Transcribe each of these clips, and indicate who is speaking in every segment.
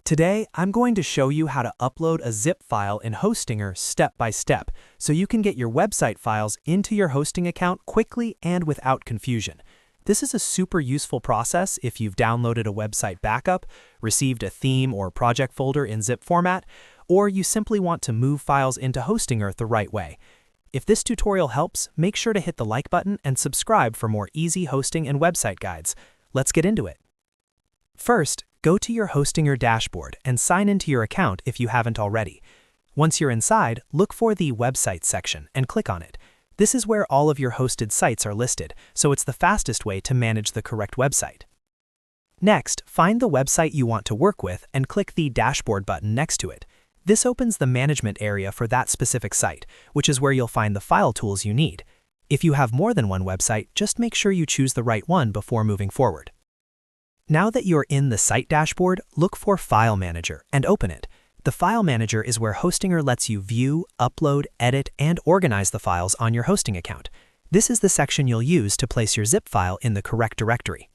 Speaker 1: Today, I'm going to show you how to upload a zip file in Hostinger step by step, so you can get your website files into your hosting account quickly and without confusion. This is a super useful process if you've downloaded a website backup, received a theme or project folder in zip format, or you simply want to move files into Hostinger the right way. If this tutorial helps, make sure to hit the like button and subscribe for more easy hosting and website guides. Let's get into it. First, go to your Hostinger dashboard and sign into your account if you haven't already. Once you're inside, look for the Websites section and click on it. This is where all of your hosted sites are listed, so it's the fastest way to manage the correct website. Next, find the website you want to work with and click the Dashboard button next to it. This opens the management area for that specific site, which is where you'll find the file tools you need. If you have more than one website, just make sure you choose the right one before moving forward. Now that you're in the site dashboard, look for File Manager and open it. The File Manager is where Hostinger lets you view, upload, edit, and organize the files on your hosting account. This is the section you'll use to place your zip file in the correct directory.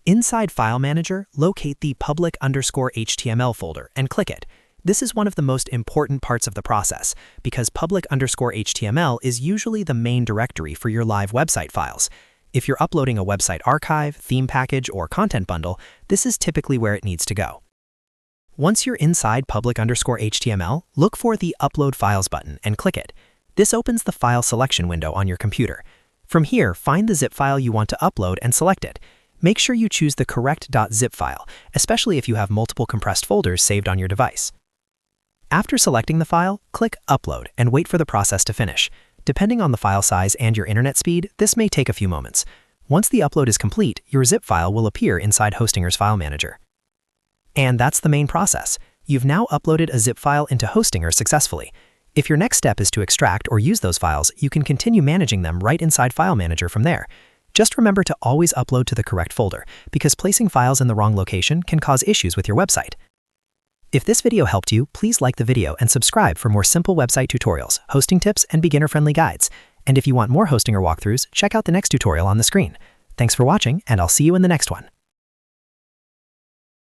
Speaker 1: Inside File Manager, locate the public_HTML folder and click it. This is one of the most important parts of the process, because public_HTML is usually the main directory for your live website files. If you're uploading a website archive, theme package, or content bundle, this is typically where it needs to go. Once you're inside public_HTML, look for the Upload Files button and click it. This opens the file selection window on your computer. From here, find the zip file you want to upload and select it. Make sure you choose the correct .zip file, especially if you have multiple compressed folders saved on your device. After selecting the file, click Upload and wait for the process to finish. Depending on the file size and your internet speed, this may take a few moments. Once the upload is complete, your zip file will appear inside Hostinger's File Manager. And that's the main process. You've now uploaded a zip file into Hostinger successfully. If your next step is to extract or use those files, you can continue managing them right inside File Manager from there. Just remember to always upload to the correct folder, because placing files in the wrong location can cause issues with your website. If this video helped you, please like the video and subscribe for more simple website tutorials, hosting tips, and beginner-friendly guides. And if you want more Hostinger walkthroughs, check out the next tutorial on the screen. Thanks for watching, and I'll see you in the next one.